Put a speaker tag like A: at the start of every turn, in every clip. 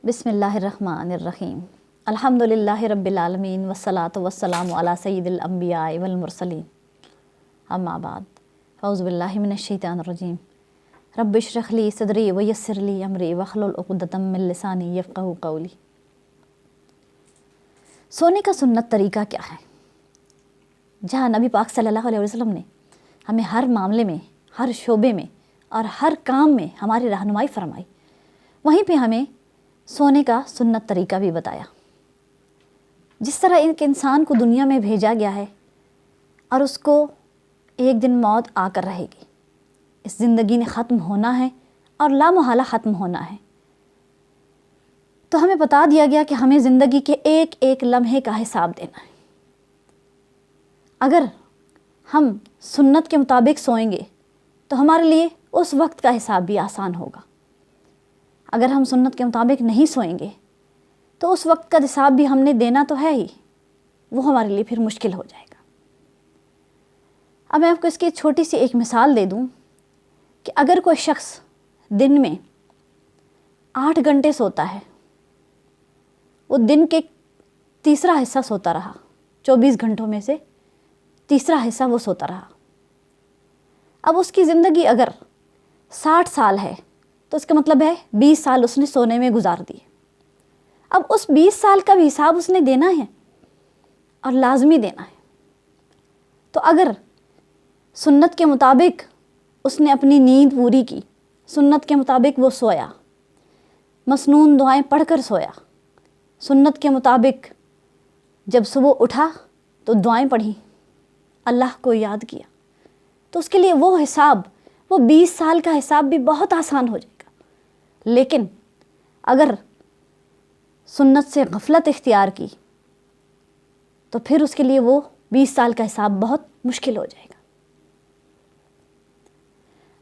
A: بسم اللہ الرحمن الرحیم الحمدللہ رب العالمین والصلاة والسلام علی سید الانبیاء والمرسلین اما بعد اعوذ باللہ من الشیطان الرجیم رب اشرح لی صدری ویسر لی امری واحلل عقدۃ من لسانی یفقہوا قولی۔ سونے کا سنت طریقہ کیا ہے؟ جہاں نبی پاک صلی اللہ علیہ وسلم نے ہمیں ہر معاملے میں، ہر شعبے میں اور ہر کام میں ہماری رہنمائی فرمائی، وہیں پہ ہمیں سونے کا سنت طریقہ بھی بتایا۔ جس طرح ایک انسان کو دنیا میں بھیجا گیا ہے اور اس کو ایک دن موت آ کر رہے گی، اس زندگی نے ختم ہونا ہے اور لامحالہ ختم ہونا ہے، تو ہمیں بتا دیا گیا کہ ہمیں زندگی کے ایک ایک لمحے کا حساب دینا ہے۔ اگر ہم سنت کے مطابق سوئیں گے تو ہمارے لیے اس وقت کا حساب بھی آسان ہوگا۔ اگر ہم سنت کے مطابق نہیں سوئیں گے تو اس وقت کا حساب بھی ہم نے دینا تو ہے ہی، وہ ہمارے لیے پھر مشکل ہو جائے گا۔ اب میں آپ کو اس کی چھوٹی سی ایک مثال دے دوں کہ اگر کوئی شخص دن میں 8 گھنٹے سوتا ہے، وہ دن کے تیسرا حصہ سوتا رہا، 24 گھنٹوں میں سے تیسرا حصہ وہ سوتا رہا، اب اس کی زندگی اگر 60 سال ہے تو اس کا مطلب ہے 20 سال اس نے سونے میں گزار دیے۔ اب اس 20 سال کا بھی حساب اس نے دینا ہے اور لازمی دینا ہے۔ تو اگر سنت کے مطابق اس نے اپنی نیند پوری کی، سنت کے مطابق وہ سویا، مسنون دعائیں پڑھ کر سویا، سنت کے مطابق جب صبح اٹھا تو دعائیں پڑھی، اللہ کو یاد کیا، تو اس کے لیے وہ حساب، وہ 20 سال کا حساب بھی بہت آسان ہو جائے گا۔ لیکن اگر سنت سے غفلت اختیار کی تو پھر اس کے لیے وہ 20 سال کا حساب بہت مشکل ہو جائے گا۔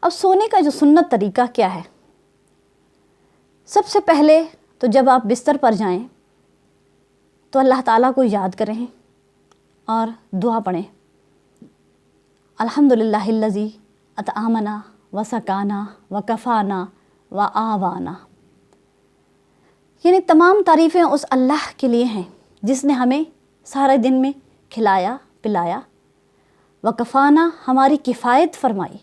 A: اب سونے کا جو سنت طریقہ کیا ہے؟ سب سے پہلے تو جب آپ بستر پر جائیں تو اللہ تعالیٰ کو یاد کریں اور دعا پڑھیں، الحمدللہ الذی اطعمنا وسقانا وکفانا وآوانا، یعنی تمام تعریفیں اس اللہ کے لیے ہیں جس نے ہمیں سارے دن میں کھلایا پلایا، وکفانا ہماری کفایت فرمائی،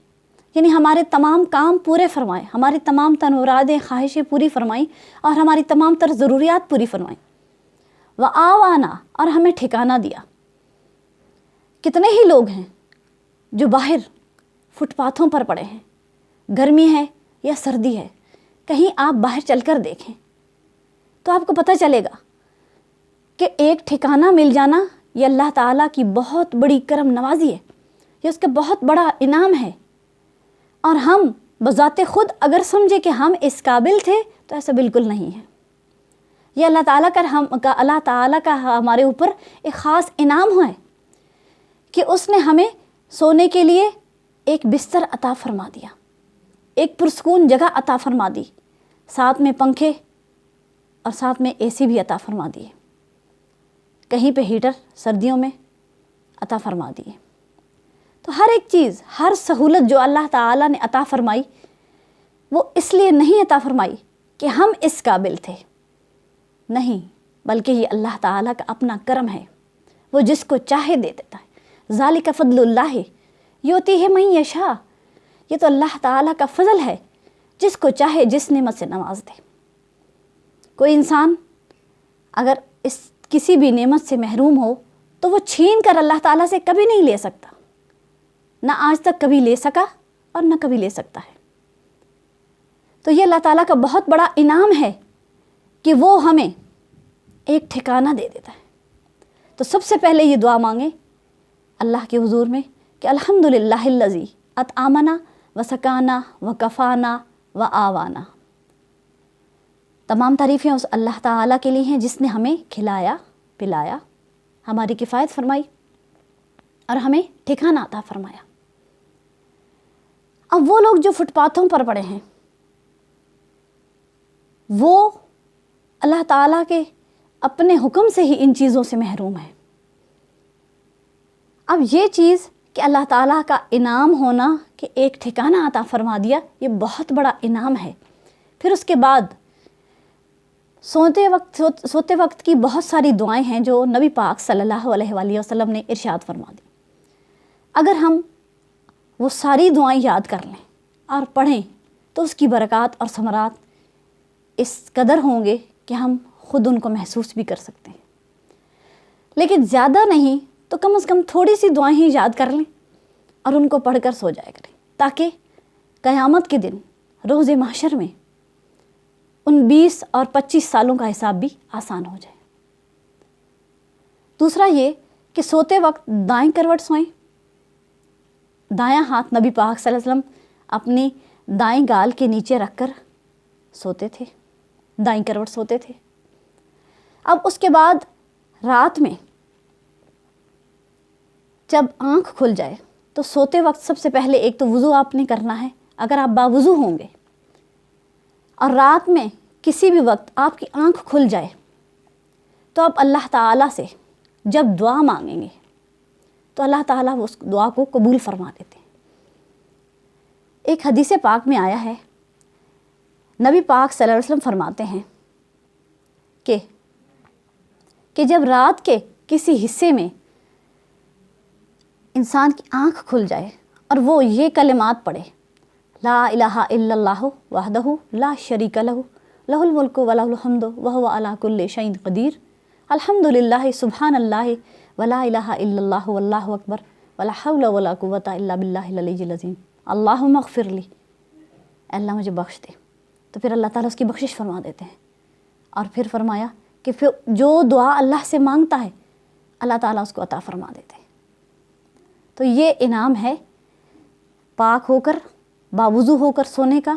A: یعنی ہمارے تمام کام پورے فرمائے، ہماری تمام مرادیں خواہشیں پوری فرمائیں اور ہماری تمام تر ضروریات پوری فرمائیں، وآوانا اور ہمیں ٹھکانہ دیا۔ کتنے ہی لوگ ہیں جو باہر فٹ پاتھوں پر پڑے ہیں، گرمی ہے یا سردی ہے، کہیں آپ باہر چل کر دیکھیں تو آپ کو پتہ چلے گا کہ ایک ٹھکانہ مل جانا یہ اللہ تعالیٰ کی بہت بڑی کرم نوازی ہے، یہ اس کا بہت بڑا انعام ہے، اور ہم بذات خود اگر سمجھے کہ ہم اس قابل تھے تو ایسا بالکل نہیں ہے۔ یہ اللہ تعالیٰ کا ہمارے اوپر ایک خاص انعام ہے کہ اس نے ہمیں سونے کے لیے ایک بستر عطا فرما دیا، ایک پرسکون جگہ عطا فرما دی، ساتھ میں پنکھے اور ساتھ میں اے سی بھی عطا فرما دیے، کہیں پہ ہیٹر سردیوں میں عطا فرما دیے۔ تو ہر ایک چیز، ہر سہولت جو اللہ تعالیٰ نے عطا فرمائی وہ اس لیے نہیں عطا فرمائی کہ ہم اس قابل تھے، نہیں، بلکہ یہ اللہ تعالیٰ کا اپنا کرم ہے، وہ جس کو چاہے دے دیتا ہے۔ ذالک فضل اللہ یؤتیہ من یشاء، یہ تو اللہ تعالیٰ کا فضل ہے، جس کو چاہے جس نعمت سے نواز دے۔ کوئی انسان اگر اس کسی بھی نعمت سے محروم ہو تو وہ چھین کر اللہ تعالیٰ سے کبھی نہیں لے سکتا، نہ آج تک کبھی لے سکا اور نہ کبھی لے سکتا ہے۔ تو یہ اللہ تعالیٰ کا بہت بڑا انعام ہے کہ وہ ہمیں ایک ٹھکانہ دے دیتا ہے۔ تو سب سے پہلے یہ دعا مانگیں اللہ کے حضور میں کہ الحمدللہ الذی اطعمنا وسقانا وکفانا وآوانا، تمام تعریفیں اس اللہ تعالیٰ کے لیے ہیں جس نے ہمیں کھلایا پلایا، ہماری کفایت فرمائی اور ہمیں ٹھکانہ عطا فرمایا۔ اب وہ لوگ جو فٹ پاتھوں پر پڑے ہیں وہ اللہ تعالیٰ کے اپنے حکم سے ہی ان چیزوں سے محروم ہیں۔ اب یہ چیز کہ اللہ تعالیٰ کا انعام ہونا کہ ایک ٹھکانہ عطا فرما دیا، یہ بہت بڑا انعام ہے۔ پھر اس کے بعد سوتے وقت کی بہت ساری دعائیں ہیں جو نبی پاک صلی اللہ علیہ وآلہ وسلم نے ارشاد فرما دی. اگر ہم وہ ساری دعائیں یاد کر لیں اور پڑھیں تو اس کی برکات اور ثمرات اس قدر ہوں گے کہ ہم خود ان کو محسوس بھی کر سکتے ہیں. لیکن زیادہ نہیں تو کم از کم تھوڑی سی دعائیں ہی یاد کر لیں اور ان کو پڑھ کر سو جایا کریں، تاکہ قیامت کے دن روز محشر میں ان 20 اور 25 سالوں کا حساب بھی آسان ہو جائے. دوسرا یہ کہ سوتے وقت دائیں کروٹ سوئیں. دایاں ہاتھ نبی پاک صلی اللہ علیہ وسلم اپنی دائیں گال کے نیچے رکھ کر سوتے تھے، دائیں کروٹ سوتے تھے. اب اس کے بعد رات میں جب آنکھ کھل جائے تو سوتے وقت سب سے پہلے ایک تو وضو آپ نے کرنا ہے اگر آپ باوضو ہوں گے، اور رات میں کسی بھی وقت آپ کی آنکھ کھل جائے تو آپ اللہ تعالیٰ سے جب دعا مانگیں گے تو اللہ تعالیٰ اس دعا کو قبول فرما دیتے ہیں. ایک حدیث پاک میں آیا ہے، نبی پاک صلی اللہ علیہ وسلم فرماتے ہیں کہ جب رات کے کسی حصے میں انسان کی آنکھ کھل جائے اور وہ یہ کلمات پڑھے، لا الہ الا اللہ وحدہ لا شریک لہ لہ الملک و لہ الحمد وہو علی کل شیء قدیر، الحمد للہ سبحان اللہ ولا الہ الا اللہ واللہ اکبر ولا حول ولا قوۃ الا باللہ العلی العظیم، اللہم اغفر لی، اللہ مجھے بخش دے. تو پھر اللہ تعالیٰ اس کی بخشش فرما دیتے ہیں. اور پھر فرمایا کہ پھر جو دعا اللہ سے مانگتا ہے اللہ تعالیٰ اس کو عطا فرما دیتے ہیں. تو یہ انعام ہے پاک ہو کر باوضو ہو کر سونے کا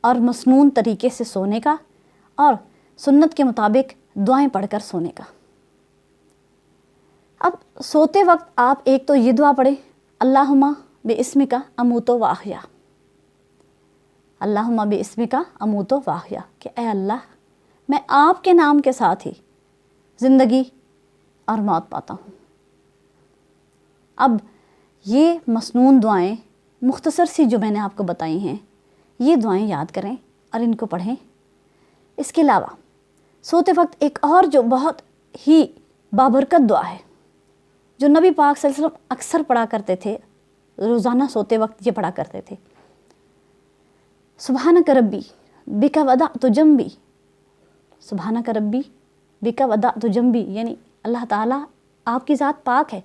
A: اور مسنون طریقے سے سونے کا اور سنت کے مطابق دعائیں پڑھ کر سونے کا. اب سوتے وقت آپ ایک تو یہ دعا پڑھیں، اللہم باسمک اموت و احیا، اللہم باسمک اموت و احیا، کہ اے اللہ میں آپ کے نام کے ساتھ ہی زندگی اور موت پاتا ہوں. اب یہ مسنون دعائیں مختصر سی جو میں نے آپ کو بتائی ہیں، یہ دعائیں یاد کریں اور ان کو پڑھیں. اس کے علاوہ سوتے وقت ایک اور جو بہت ہی بابرکت دعا ہے جو نبی پاک صلی اللہ علیہ وسلم اکثر پڑھا کرتے تھے، روزانہ سوتے وقت یہ پڑھا کرتے تھے، سبحانک ربی بک وضعت جنبی، سبحانک ربی بک وضعت جنبی، یعنی اللہ تعالیٰ آپ کی ذات پاک ہے،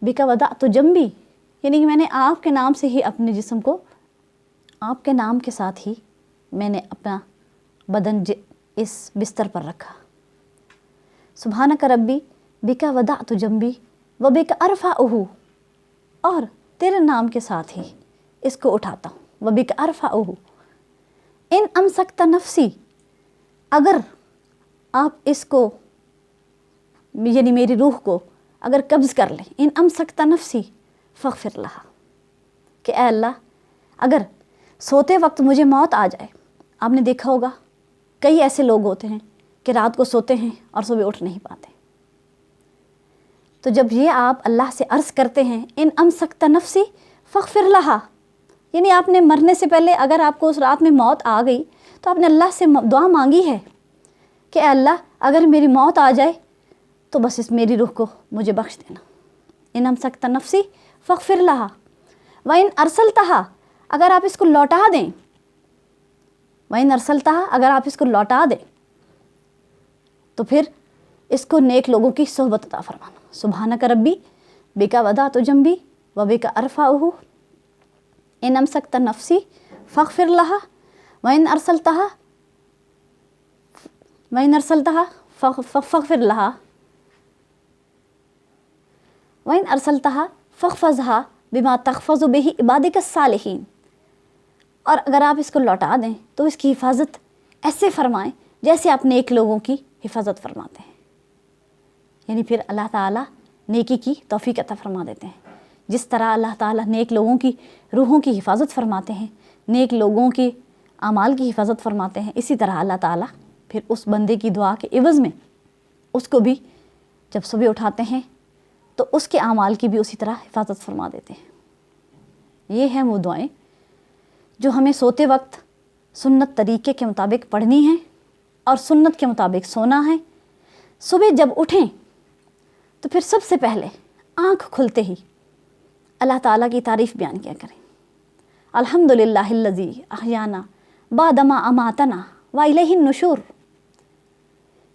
A: بک وضعت جنبی یعنی کہ میں نے آپ کے نام سے ہی اپنے جسم کو، آپ کے نام کے ساتھ ہی میں نے اپنا بدن اس بستر پر رکھا. سبحانک ربی بک وضعت جنبی و بک ارفعہ، اور تیرے نام کے ساتھ ہی اس کو اٹھاتا ہوں، و بک ارفعہ ان امسکت نفسی، اگر آپ اس کو یعنی میری روح کو اگر قبض کر لیں، ان امسکت نفسی فاغفر لہا، کہ اے اللہ اگر سوتے وقت مجھے موت آ جائے. آپ نے دیکھا ہوگا کئی ایسے لوگ ہوتے ہیں کہ رات کو سوتے ہیں اور صبح اٹھ نہیں پاتے. تو جب یہ آپ اللہ سے عرض کرتے ہیں ان امسکت نفسی فاغفر لہا، یعنی آپ نے مرنے سے پہلے اگر آپ کو اس رات میں موت آ گئی تو آپ نے اللہ سے دعا مانگی ہے کہ اے اللہ اگر میری موت آ جائے تو بس اس میری روح کو مجھے بخش دینا. ان امسکت نفسی فاغفر لہا وَإِنْ أَرْسَلْتَهَا، اگر آپ اس کو لوٹا دیں، وَإِنْ أَرْسَلْتَهَا اگر آپ اس کو لوٹا دیں تو پھر اس کو نیک لوگوں کی صحبت عطا فرمانا. سبحانک ربی بک وضعت جنبی و بک ارفعہ ان امسکت نفسی فاغفر لہا وَإِنْ أَرْسَلْتَهَا فاغفر لہا وَإِنْ أَرْسَلْتَهَا فاحفظها بما تحفظ به عبادك الصالحین، اور اگر آپ اس کو لوٹا دیں تو اس کی حفاظت ایسے فرمائیں جیسے آپ نیک لوگوں کی حفاظت فرماتے ہیں. یعنی پھر اللہ تعالیٰ نیکی کی توفیق عطا فرما دیتے ہیں. جس طرح اللہ تعالیٰ نیک لوگوں کی روحوں کی حفاظت فرماتے ہیں، نیک لوگوں کی اعمال کی حفاظت فرماتے ہیں، اسی طرح اللہ تعالیٰ پھر اس بندے کی دعا کے عوض میں اس کو بھی جب صبح اٹھاتے ہیں تو اس کے اعمال کی بھی اسی طرح حفاظت فرما دیتے ہیں. یہ ہیں وہ دعائیں جو ہمیں سوتے وقت سنت طریقے کے مطابق پڑھنی ہیں اور سنت کے مطابق سونا ہے۔ صبح جب اٹھیں تو پھر سب سے پہلے آنکھ کھلتے ہی اللہ تعالیٰ کی تعریف بیان کیا کریں، الحمدللہ الذی احیانا بعد ما اماتنا والیہ النشور،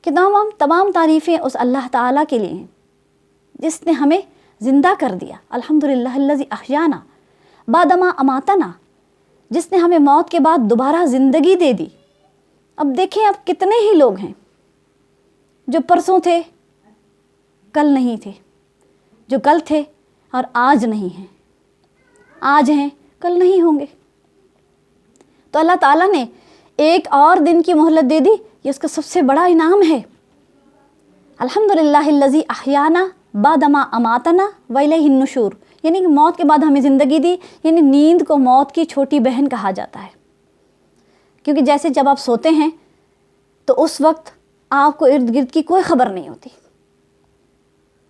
A: کہ تمام تعریفیں اس اللہ تعالیٰ کے لیے ہیں جس نے ہمیں زندہ کر دیا، الحمدللہ الذی احیانا بعد ما اماتنا، جس نے ہمیں موت کے بعد دوبارہ زندگی دے دی۔ اب دیکھیں اب کتنے ہی لوگ ہیں جو پرسوں تھے کل نہیں تھے، جو کل تھے اور آج نہیں ہیں، آج ہیں کل نہیں ہوں گے۔ تو اللہ تعالیٰ نے ایک اور دن کی مہلت دے دی، یہ اس کا سب سے بڑا انعام ہے۔ الحمدللہ الذی احیانا بعد ما اماتنا والیہ النشور، یعنی کہ موت کے بعد ہمیں زندگی دی، یعنی نیند کو موت کی چھوٹی بہن کہا جاتا ہے، کیونکہ جیسے جب آپ سوتے ہیں تو اس وقت آپ کو ارد گرد کی کوئی خبر نہیں ہوتی،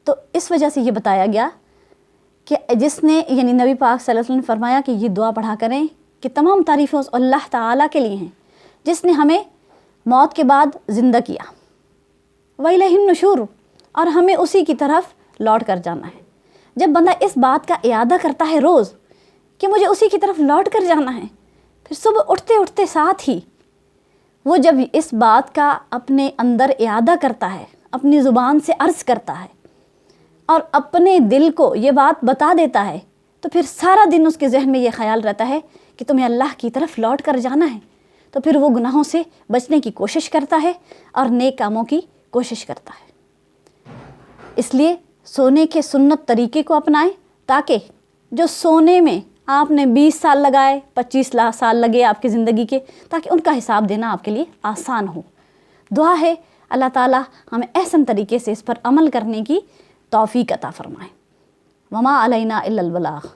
A: تو اس وجہ سے یہ بتایا گیا کہ جس نے، یعنی نبی پاک صلی اللہ علیہ وسلم نے فرمایا کہ یہ دعا پڑھا کریں کہ تمام تعریفیں اس اللہ تعالیٰ کے لیے ہیں جس نے ہمیں موت کے بعد زندہ کیا، وَإِلَيْهِ النُّشُورُ، اور ہمیں اسی کی طرف لوٹ کر جانا ہے۔ جب بندہ اس بات کا اعادہ کرتا ہے روز کہ مجھے اسی کی طرف لوٹ کر جانا ہے، پھر صبح اٹھتے اٹھتے ساتھ ہی وہ جب اس بات کا اپنے اندر اعادہ کرتا ہے، اپنی زبان سے عرض کرتا ہے اور اپنے دل کو یہ بات بتا دیتا ہے، تو پھر سارا دن اس کے ذہن میں یہ خیال رہتا ہے کہ تمہیں اللہ کی طرف لوٹ کر جانا ہے، تو پھر وہ گناہوں سے بچنے کی کوشش کرتا ہے اور نیک کاموں کی کوشش کرتا ہے۔ اس لیے سونے کے سنت طریقے کو اپنائیں، تاکہ جو سونے میں آپ نے 20 سال لگائے، 25 سال لگے آپ کی زندگی کے، تاکہ ان کا حساب دینا آپ کے لیے آسان ہو۔ دعا ہے اللہ تعالیٰ ہمیں احسن طریقے سے اس پر عمل کرنے کی توفیق عطا فرمائے۔ وما علینا الا البلاغ۔